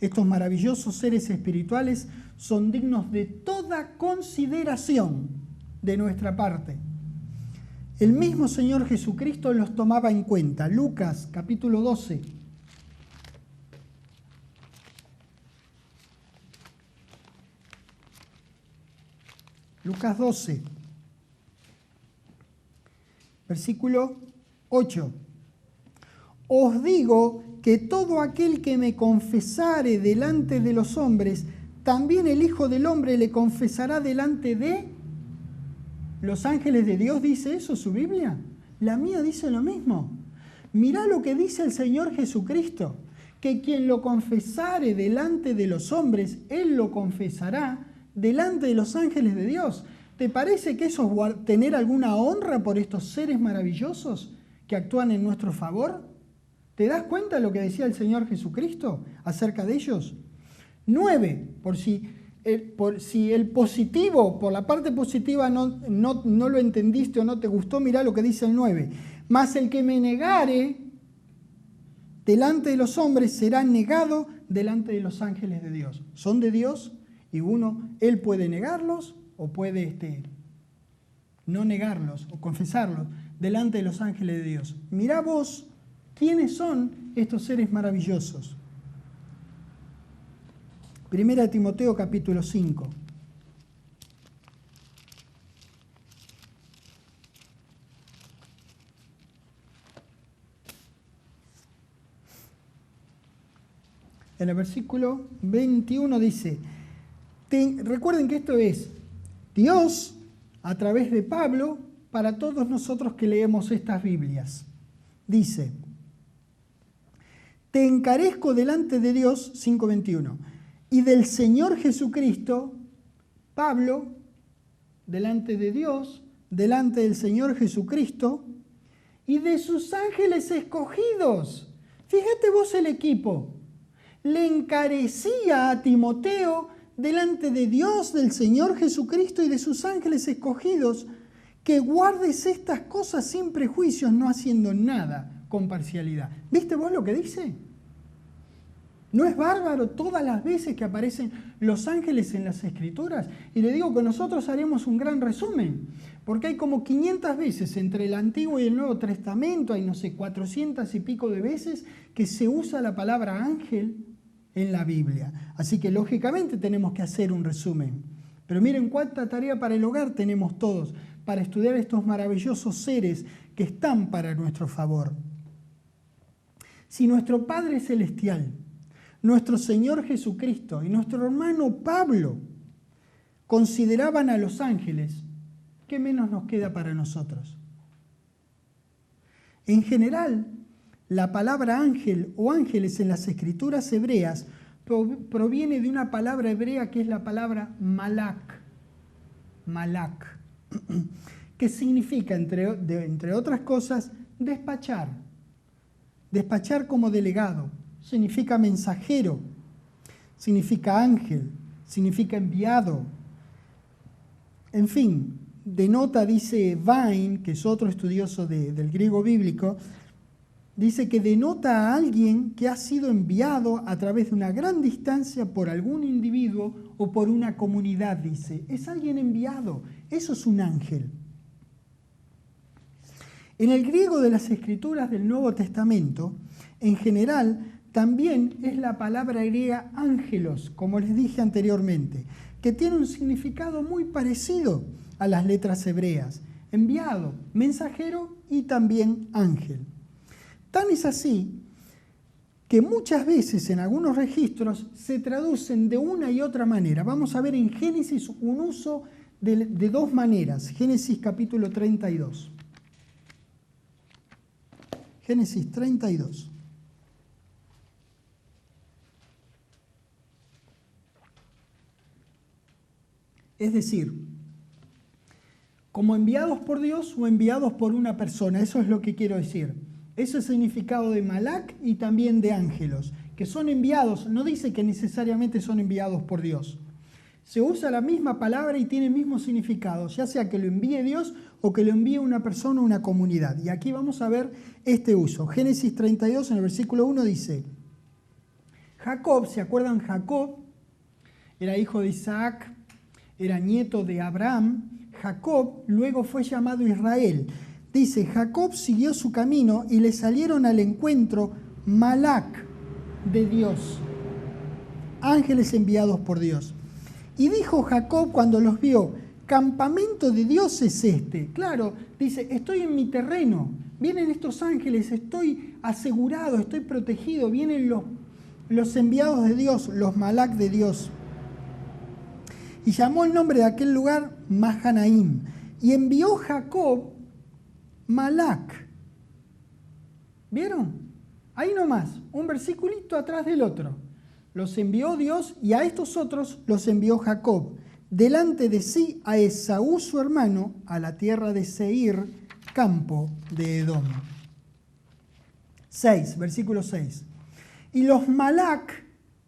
Estos maravillosos seres espirituales son dignos de toda consideración de nuestra parte. el mismo Señor Jesucristo los tomaba en cuenta. Lucas, capítulo 12. Lucas 12, versículo 8. Os digo que todo aquel que me confesare delante de los hombres, también el Hijo del Hombre le confesará delante de los ángeles de Dios. ¿Dice eso su Biblia? La mía dice lo mismo. Mirá lo que dice el Señor Jesucristo, que quien lo confesare delante de los hombres, Él lo confesará delante de los ángeles de Dios. ¿Te parece que eso es tener alguna honra por estos seres maravillosos que actúan en nuestro favor? ¿Te das cuenta de lo que decía el Señor Jesucristo acerca de ellos? 9, por si el positivo, por la parte positiva no lo entendiste o no te gustó, mirá lo que dice el 9. Mas el que me negare delante de los hombres será negado delante de los ángeles de Dios. Son de Dios y Él puede negarlos o puede no negarlos o confesarlos delante de los ángeles de Dios. Mirá vos quiénes son estos seres maravillosos. 1 Timoteo capítulo 5. En el versículo 21 dice, recuerden que esto es Dios a través de Pablo para todos nosotros que leemos estas Biblias. Dice, te encarezco delante de Dios, 5:21, y del Señor Jesucristo, Pablo, delante de Dios, delante del Señor Jesucristo, y de sus ángeles escogidos. Fíjate vos el equipo. Le encarecía a Timoteo delante de Dios, del Señor Jesucristo y de sus ángeles escogidos, que guardes estas cosas sin prejuicios, no haciendo nada con parcialidad. ¿Viste vos lo que dice? ¿No es bárbaro todas las veces que aparecen los ángeles en las Escrituras? Y le digo que nosotros haremos un gran resumen, porque hay como 500 veces entre el Antiguo y el Nuevo Testamento, hay 400 y pico de veces que se usa la palabra ángel en la Biblia. Así que lógicamente tenemos que hacer un resumen. Pero miren cuánta tarea para el hogar tenemos todos, para estudiar estos maravillosos seres que están para nuestro favor. Si nuestro Padre Celestial, nuestro Señor Jesucristo y nuestro hermano Pablo consideraban a los ángeles, ¿qué menos nos queda para nosotros? En general, la palabra ángel o ángeles en las escrituras hebreas proviene de una palabra hebrea que es la palabra malak, que significa, entre otras cosas, despachar como delegado, significa mensajero, significa ángel, significa enviado. En fin, denota, dice Vine, que es otro estudioso del griego bíblico, dice que denota a alguien que ha sido enviado a través de una gran distancia por algún individuo o por una comunidad, dice. Es alguien enviado, eso es un ángel. En el griego de las escrituras del Nuevo Testamento, en general, también es la palabra griega ángelos, como les dije anteriormente, que tiene un significado muy parecido a las letras hebreas, enviado, mensajero y también ángel. Tan es así que muchas veces en algunos registros se traducen de una y otra manera. Vamos a ver en Génesis un uso de dos maneras. Génesis capítulo 32. Génesis 32. Es decir, como enviados por Dios o enviados por una persona, eso es lo que quiero decir. Ese es el significado de malak y también de ángelos, que son enviados, no dice que necesariamente son enviados por Dios. Se usa la misma palabra y tiene el mismo significado, ya sea que lo envíe Dios o que lo envíe una persona o una comunidad. Y aquí vamos a ver este uso. Génesis 32, en el versículo 1 dice, Jacob, ¿se acuerdan? Jacob era hijo de Isaac, era nieto de Abraham. Jacob luego fue llamado Israel. Dice, Jacob siguió su camino y le salieron al encuentro Malak de Dios, ángeles enviados por Dios. Y dijo Jacob cuando los vio, campamento de Dios es este. Claro, dice, estoy en mi terreno, vienen estos ángeles, estoy asegurado, estoy protegido, vienen los enviados de Dios, los Malak de Dios. Y llamó el nombre de aquel lugar Mahanaim. Y envió Jacob Malak. ¿Vieron? Ahí nomás, un versiculito atrás del otro. Los envió Dios y a estos otros los envió Jacob. Delante de sí a Esaú su hermano, a la tierra de Seir, campo de Edom. 6, versículo 6. Y los Malak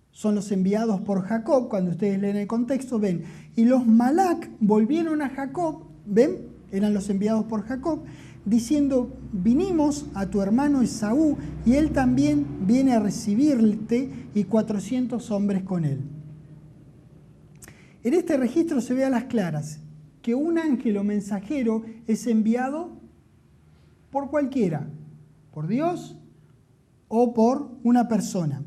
son los enviados por Jacob, cuando ustedes leen el contexto, ven. Y los Malak volvieron a Jacob, ven, eran los enviados por Jacob, diciendo, vinimos a tu hermano Esaú, y él también viene a recibirte, y 400 hombres con él. En este registro se ve a las claras que un ángel o mensajero es enviado por cualquiera, por Dios o por una persona.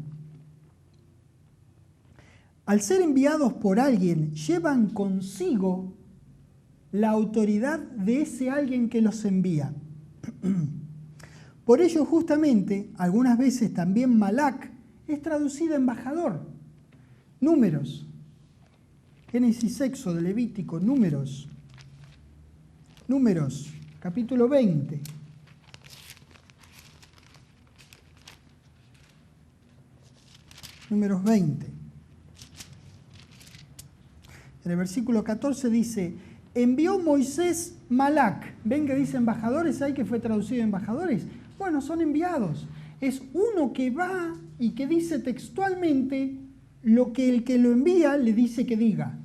Al ser enviados por alguien, llevan consigo la autoridad de ese alguien que los envía. Por ello, justamente, algunas veces también Malak es traducido embajador. Números. Génesis, Éxodo, Levítico, Números. Números, capítulo 20. Números 20. En el versículo 14 dice, envió Moisés Malak. ¿Ven que dice embajadores ahí, que fue traducido embajadores? Bueno, son enviados. Es uno que va y que dice textualmente lo que el que lo envía le dice que diga.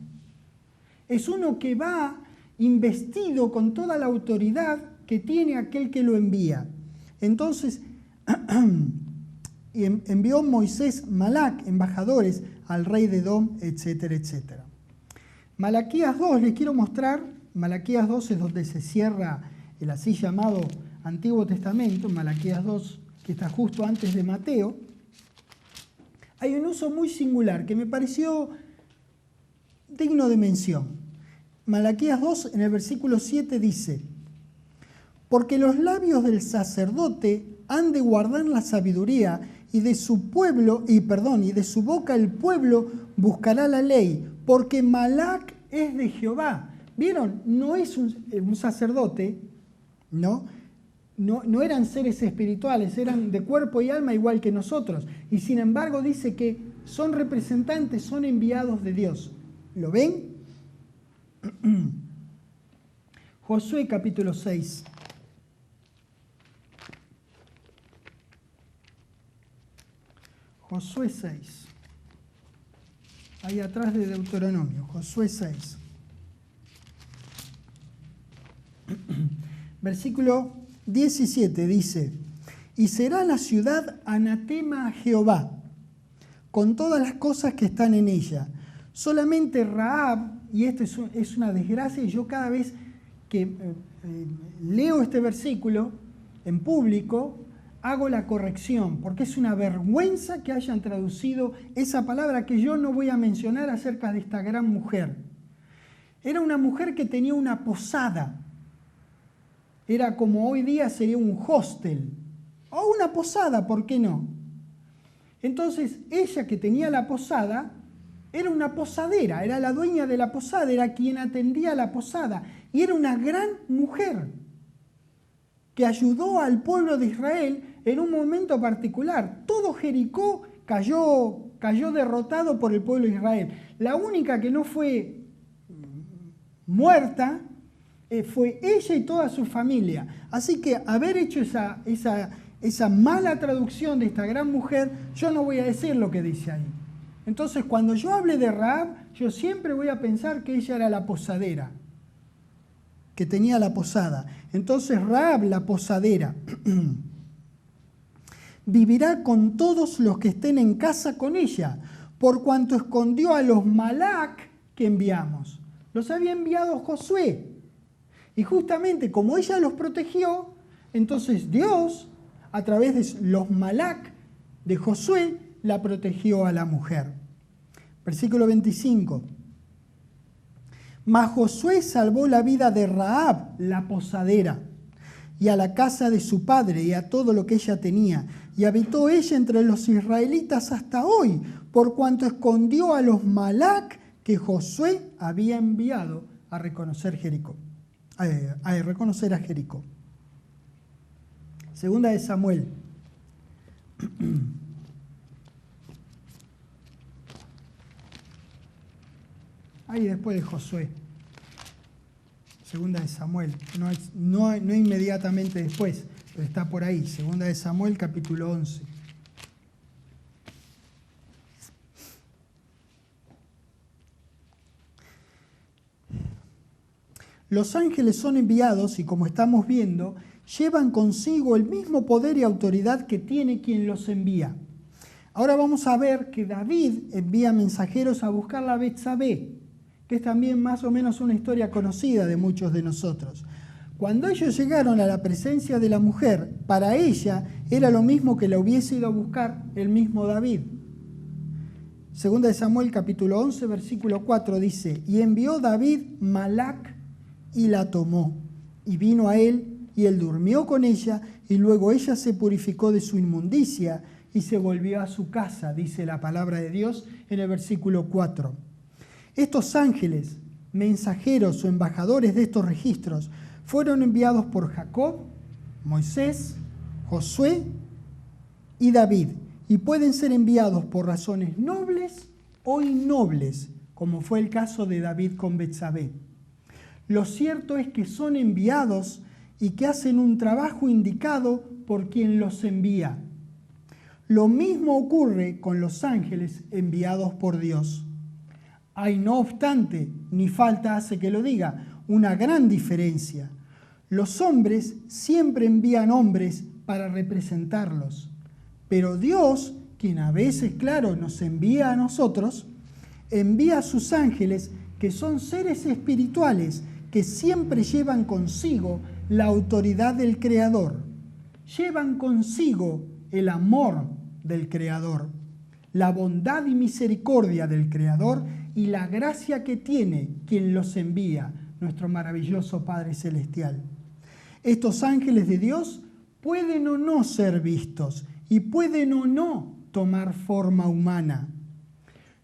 Es uno que va investido con toda la autoridad que tiene aquel que lo envía. Entonces, envió Moisés Malak, embajadores, al rey de Edom, etcétera, etcétera. Malaquías 2, les quiero mostrar, Malaquías 2 es donde se cierra el así llamado Antiguo Testamento, Malaquías 2, que está justo antes de Mateo. Hay un uso muy singular que me pareció digno de mención. Malaquías 2, en el versículo 7 dice, porque los labios del sacerdote han de guardar la sabiduría, y de su boca el pueblo buscará la ley, porque Malak es de Jehová. ¿Vieron? No es un sacerdote, ¿no? No eran seres espirituales, eran de cuerpo y alma igual que nosotros. Y sin embargo dice que son representantes, son enviados de Dios. ¿Lo ven? Josué capítulo 6. Josué 6. Ahí atrás de Deuteronomio, Josué 6. Versículo 17 dice, y será la ciudad anatema a Jehová, con todas las cosas que están en ella. Solamente Rahab, y esto es una desgracia, y yo cada vez que leo este versículo en público, hago la corrección, porque es una vergüenza que hayan traducido esa palabra que yo no voy a mencionar acerca de esta gran mujer. Era una mujer que tenía una posada. Era como hoy día sería un hostel, o una posada, ¿por qué no? Entonces, ella que tenía la posada, era una posadera, era la dueña de la posada, era quien atendía la posada, y era una gran mujer que ayudó al pueblo de Israel en un momento particular. Todo Jericó cayó derrotado por el pueblo de Israel. La única que no fue muerta fue ella y toda su familia. Así que haber hecho esa mala traducción de esta gran mujer, yo no voy a decir lo que dice ahí. Entonces, cuando yo hable de Rahab, yo siempre voy a pensar que ella era la posadera, que tenía la posada. Entonces, Rahab, la posadera, vivirá con todos los que estén en casa con ella, por cuanto escondió a los Malak que enviamos. Los había enviado Josué. Y justamente como ella los protegió, entonces Dios, a través de los Malak de Josué, la protegió a la mujer. Versículo 25. Mas Josué salvó la vida de Rahab, la posadera, y a la casa de su padre y a todo lo que ella tenía. Y habitó ella entre los israelitas hasta hoy, por cuanto escondió a los Malak que Josué había enviado a reconocer Jericó. A reconocer a Jericó. Segunda de Samuel. Ahí después de Josué. Segunda de Samuel. No inmediatamente después, pero está por ahí. Segunda de Samuel, capítulo 11. Los ángeles son enviados y, como estamos viendo, llevan consigo el mismo poder y autoridad que tiene quien los envía. Ahora vamos a ver que David envía mensajeros a buscar a Betsabé, que es también más o menos una historia conocida de muchos de nosotros. Cuando ellos llegaron a la presencia de la mujer, para ella era lo mismo que la hubiese ido a buscar el mismo David. Segunda de Samuel, capítulo 11, versículo 4 dice: y envió David Malak y la tomó, y vino a él, y él durmió con ella, y luego ella se purificó de su inmundicia y se volvió a su casa, dice la palabra de Dios en el versículo 4. Estos ángeles, mensajeros o embajadores de estos registros, fueron enviados por Jacob, Moisés, Josué y David, y pueden ser enviados por razones nobles o innobles, como fue el caso de David con Betsabé. Lo cierto es que son enviados y que hacen un trabajo indicado por quien los envía. Lo mismo ocurre con los ángeles enviados por Dios. Hay, no obstante, ni falta hace que lo diga, una gran diferencia. Los hombres siempre envían hombres para representarlos, pero Dios, quien a veces, claro, nos envía a nosotros, envía a sus ángeles, que son seres espirituales que siempre llevan consigo la autoridad del Creador, llevan consigo el amor del Creador, la bondad y misericordia del Creador y la gracia que tiene quien los envía, nuestro maravilloso Padre Celestial. Estos ángeles de Dios pueden o no ser vistos y pueden o no tomar forma humana.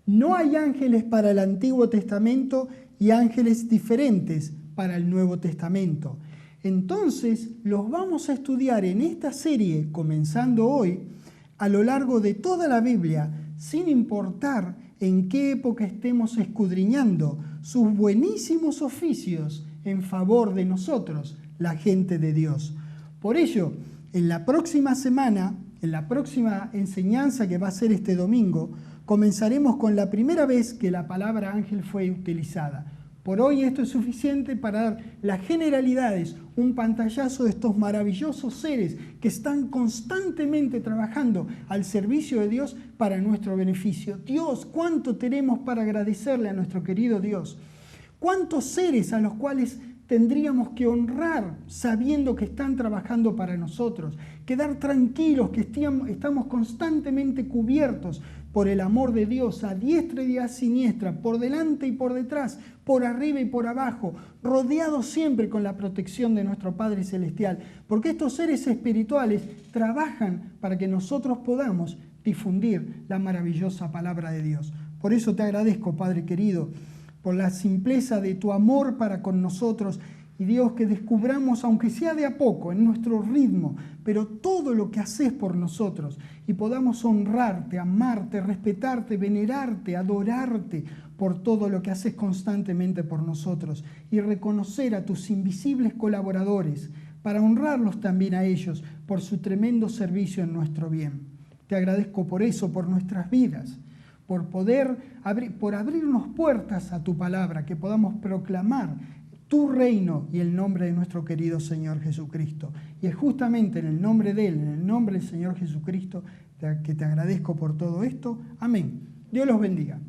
No hay ángeles para el Antiguo Testamento y ángeles diferentes para el Nuevo Testamento. Entonces los vamos a estudiar en esta serie, comenzando hoy, a lo largo de toda la Biblia, sin importar en qué época estemos escudriñando sus buenísimos oficios en favor de nosotros, la gente de Dios. Por ello, en la próxima semana, en la próxima enseñanza que va a ser este domingo, comenzaremos con la primera vez que la palabra ángel fue utilizada. Por hoy esto es suficiente para dar las generalidades, un pantallazo de estos maravillosos seres que están constantemente trabajando al servicio de Dios para nuestro beneficio. Dios, cuánto tenemos para agradecerle a nuestro querido Dios. Cuántos seres a los cuales tendríamos que honrar sabiendo que están trabajando para nosotros, quedar tranquilos que estamos constantemente cubiertos por el amor de Dios a diestra y a siniestra, por delante y por detrás, por arriba y por abajo, rodeados siempre con la protección de nuestro Padre Celestial, porque estos seres espirituales trabajan para que nosotros podamos difundir la maravillosa palabra de Dios. Por eso te agradezco, Padre querido, por la simpleza de tu amor para con nosotros. Y Dios, que descubramos, aunque sea de a poco, en nuestro ritmo, pero todo lo que haces por nosotros y podamos honrarte, amarte, respetarte, venerarte, adorarte por todo lo que haces constantemente por nosotros y reconocer a tus invisibles colaboradores para honrarlos también a ellos por su tremendo servicio en nuestro bien. Te agradezco por eso, por nuestras vidas, por abrirnos puertas a tu palabra, que podamos proclamar tu reino y el nombre de nuestro querido Señor Jesucristo. Y es justamente en el nombre de Él, en el nombre del Señor Jesucristo, que te agradezco por todo esto. Amén. Dios los bendiga.